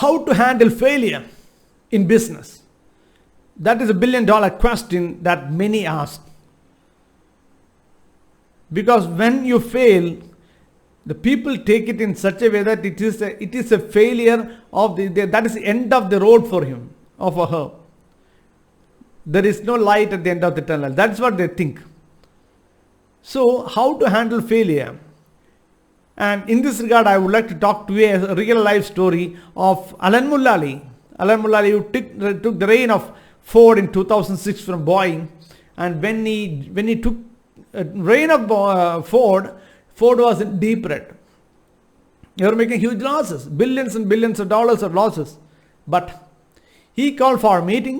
How to handle failure in business? That is a $1 billion question that many ask. Because when you fail, the people take it in such a way that it is a failure of that is the end of the road for him or for her. There is no light at the end of the tunnel. That's what they think. So how to handle failure? And in this regard, I would like to talk to you a real life story of Alan Mulally. Alan Mulally, who took the reign of Ford in 2006 from Boeing. And when he took reign of Ford was in deep red. They were making huge losses, billions and billions of dollars of losses. But he called for a meeting,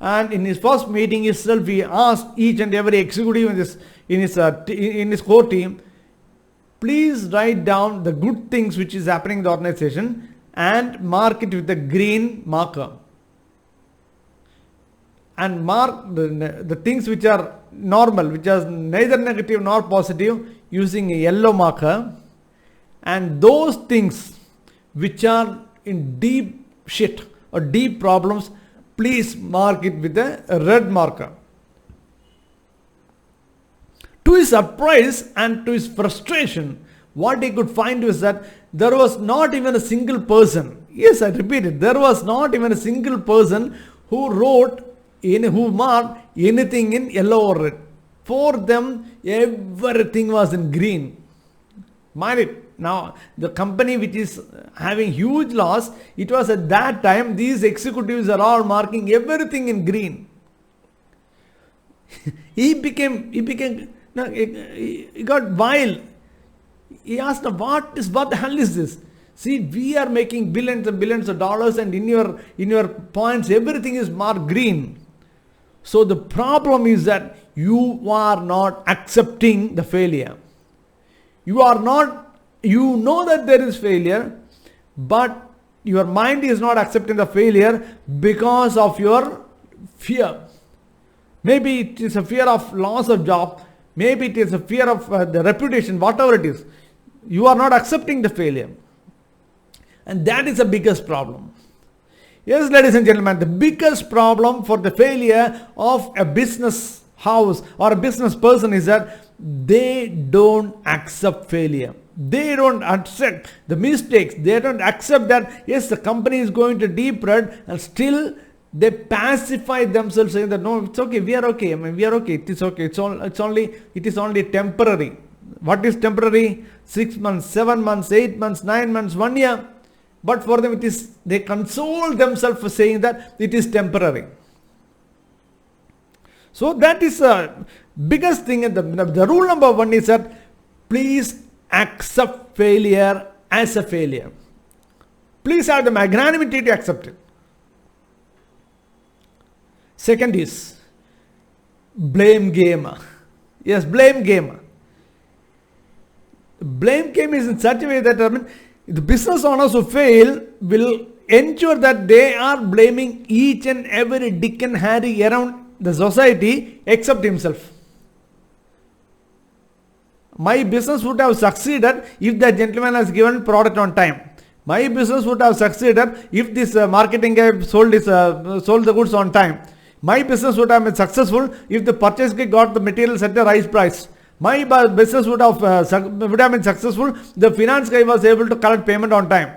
and in his first meeting itself, he asked each and every executive in his core team, please write down the good things which is happening in the organization and mark it with a green marker. And mark the things which are normal, which are neither negative nor positive, using a yellow marker. And those things which are in deep shit or deep problems, please mark it with a red marker. To his surprise and to his frustration, what he could find was that there was not even a single person, yes, I repeat it, there was not even a single person who marked anything in yellow or red. For them, everything was in green. Mind it, now the company which is having huge loss, it was at that time these executives are all marking everything in green. He got wild. He asked, what the hell is this? See, we are making billions and billions of dollars, and in your points everything is marked green. So the problem is that you are not accepting the failure. You know that there is failure, but your mind is not accepting the failure because of your fear. Maybe it is a fear of loss of job. Maybe it is a fear of the reputation, whatever it is. You are not accepting the failure. And that is the biggest problem. Yes, ladies and gentlemen, the biggest problem for the failure of a business house or a business person is that they don't accept failure. They don't accept the mistakes. They don't accept that, yes, the company is going to deep red, and still they pacify themselves saying that, no, it's okay, we are okay. I mean, we are okay. It is okay. It is only temporary. What is temporary? 6 months, 7 months, 8 months, 9 months, 1 year. But for them, they console themselves for saying that it is temporary. So that is the biggest thing. The rule number 1 is that please accept failure as a failure. Please have the magnanimity to accept it. Second is blame game. Yes, blame game. Blame game is in such a way that the business owners who fail will ensure that they are blaming each and every Dick and Harry around the society except himself. My business would have succeeded if the gentleman has given product on time. My business would have succeeded if this marketing guy sold the goods on time. My business would have been successful if the purchase guy got the materials at the right price. My business would have been successful if the finance guy was able to collect payment on time.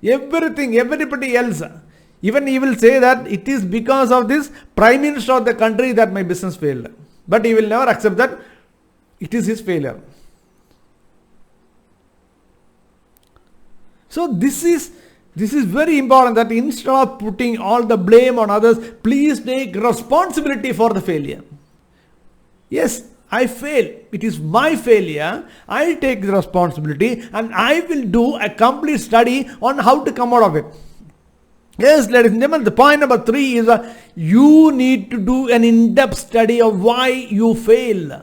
Everybody else, even he will say that it is because of this Prime Minister of the country that my business failed. But he will never accept that it is his failure. So this is very important, that instead of putting all the blame on others, please take responsibility for the failure. Yes, I fail. It is my failure. I take the responsibility and I will do a complete study on how to come out of it. Yes, ladies and gentlemen, the point number 3 is that you need to do an in-depth study of why you fail.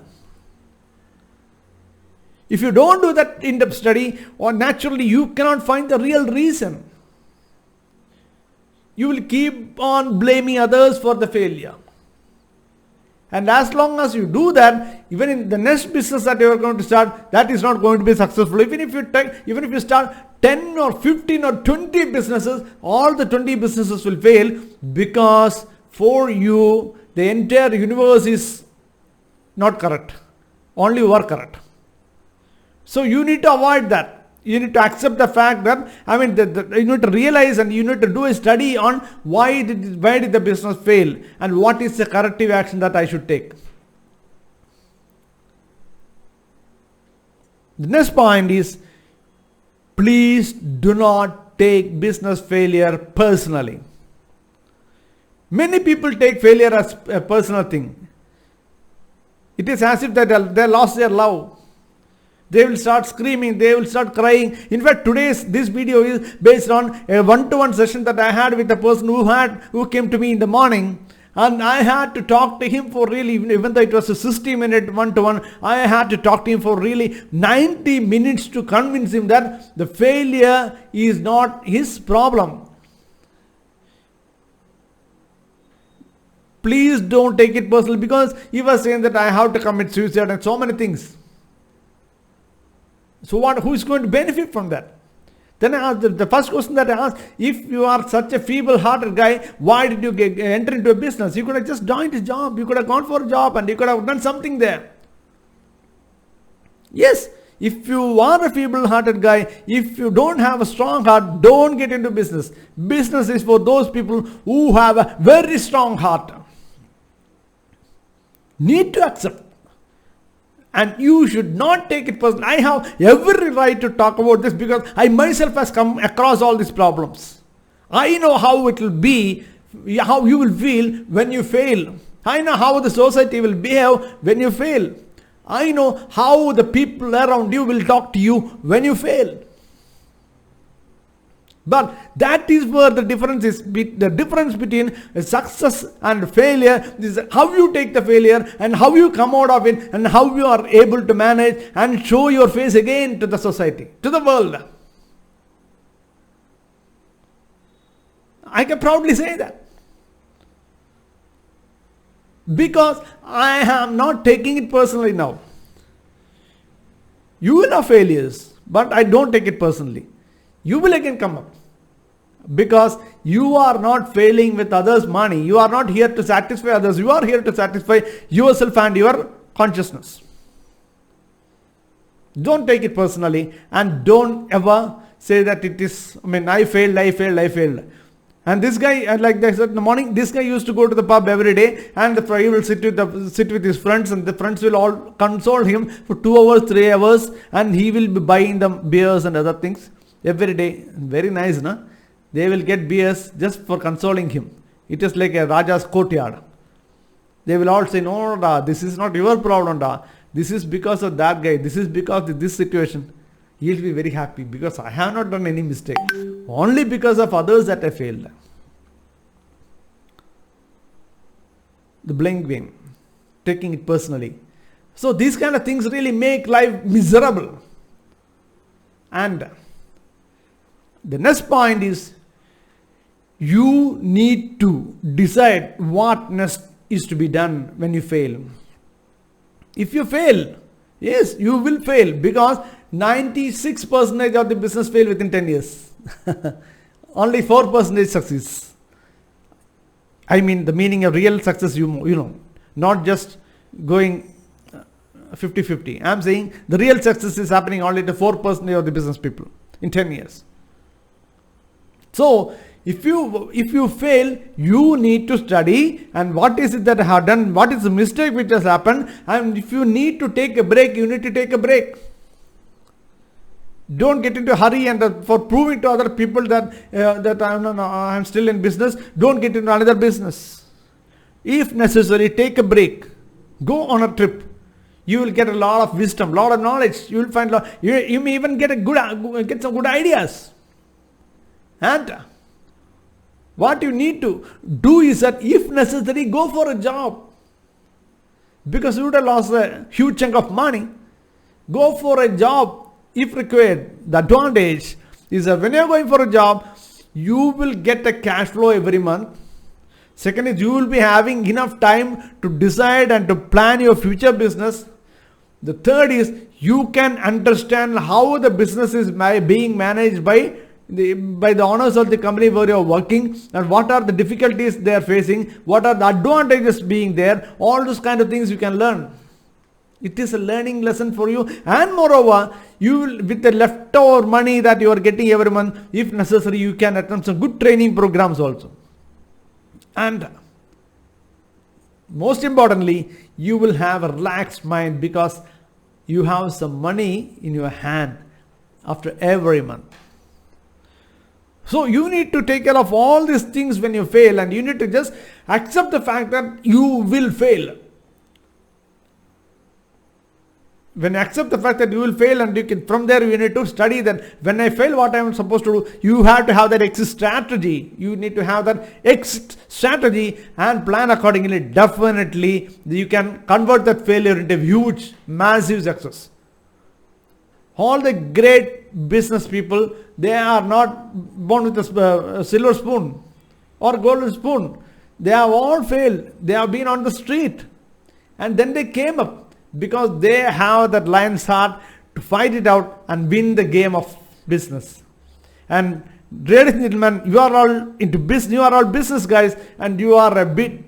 If you don't do that in-depth study, or naturally you cannot find the real reason. You will keep on blaming others for the failure. And as long as you do that, even in the next business that you are going to start, that is not going to be successful. Even if you start 10 or 15 or 20 businesses, all the 20 businesses will fail, because for you, the entire universe is not correct. Only you are correct. So you need to avoid that. You need to accept the fact that, you need to realize and you need to do a study on why did the business fail and what is the corrective action that I should take. The next point is, please do not take business failure personally. Many people take failure as a personal thing. It is as if they lost their love. They will start screaming, they will start crying. In fact, this video is based on a one-to-one session that I had with a person who came to me in the morning. And I had to talk to him for really, even though it was a 60-minute one-to-one, I had to talk to him for really 90 minutes to convince him that the failure is not his problem. Please don't take it personally, because he was saying that I have to commit suicide and so many things. So who is going to benefit from that? Then I asked, the first question that I asked, if you are such a feeble-hearted guy, why did you enter into a business? You could have just joined a job. You could have gone for a job and you could have done something there. Yes, if you are a feeble-hearted guy, if you don't have a strong heart, don't get into business. Business is for those people who have a very strong heart. Need to accept. And you should not take it personally. I have every right to talk about this because I myself has come across all these problems. I know how it will be, how you will feel when you fail. I know how the society will behave when you fail. I know how the people around you will talk to you when you fail. But that is where the difference is. The difference between success and failure is how you take the failure and how you come out of it and how you are able to manage and show your face again to the society, to the world. I can proudly say that. Because I am not taking it personally now. You will have failures, but I don't take it personally. You will again come up. Because you are not failing with others' money. You are not here to satisfy others. You are here to satisfy yourself and your consciousness. Don't take it personally and don't ever say that it is, I failed. And this guy, like I said in the morning, this guy used to go to the pub every day and he will sit with his friends and the friends will all console him for 2 hours, 3 hours and he will be buying them beers and other things every day. Very nice, no? They will get beers just for consoling him. It is like a Raja's courtyard. They will all say, no, da, this is not your problem. Da. This is because of that guy. This is because of this situation. He will be very happy because I have not done any mistake. Only because of others that I failed. The blame game. Taking it personally. So these kind of things really make life miserable. And the next point is, you need to decide what next is to be done when you fail. If you fail, yes, you will fail because 96% of the business fail within 10 years. Only 4% succeeds. I mean the meaning of real success, you know, not just going 50-50. I am saying the real success is happening only to 4% of the business people in 10 years. So, if you fail, you need to study and what is it that I have done, what is the mistake which has happened, and if you need to take a break, you need to take a break. Don't get into a hurry and for proving to other people that I am still in business, don't get into another business. If necessary, take a break. Go on a trip. You will get a lot of wisdom, lot of knowledge. You will find you may even get some good ideas. And what you need to do is that if necessary, go for a job. Because you would have lost a huge chunk of money. Go for a job if required. The advantage is that when you are going for a job, you will get a cash flow every month. Second is you will be having enough time to decide and to plan your future business. The third is you can understand how the business is being managed by the owners of the company where you are working, and what are the difficulties they are facing, what are the advantages being there. All those kind of things you can learn. It is a learning lesson for you, and moreover, you will, with the leftover money that you are getting every month, if necessary, you can attend some good training programs also. And most importantly, you will have a relaxed mind because you have some money in your hand after every month. So you need to take care of all these things when you fail, and you need to just accept the fact that you will fail. When you accept the fact that you will fail, and you can, from there you need to study that when I fail, what I am supposed to do. You have to have that exit strategy. You need to have that exit strategy and plan accordingly. Definitely you can convert that failure into huge, massive success. All the great business people, they are not born with a silver spoon or golden spoon. They have all failed. They have been on the street, and then they came up, because they have that lion's heart to fight it out and win the game of business. And ladies and gentlemen, you are all into business, you are all business guys, and you are a bit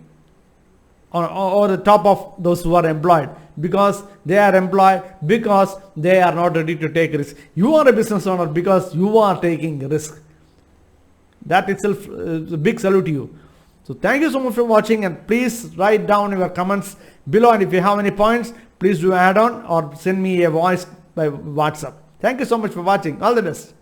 on the top of those who are employed, because they are employed because they are not ready to take risk. You are a business owner because you are taking risk. That itself is a big salute to you. So thank you so much for watching, and please write down your comments below, and if you have any points, please do add on or send me a voice by WhatsApp. Thank you so much for watching. All the best.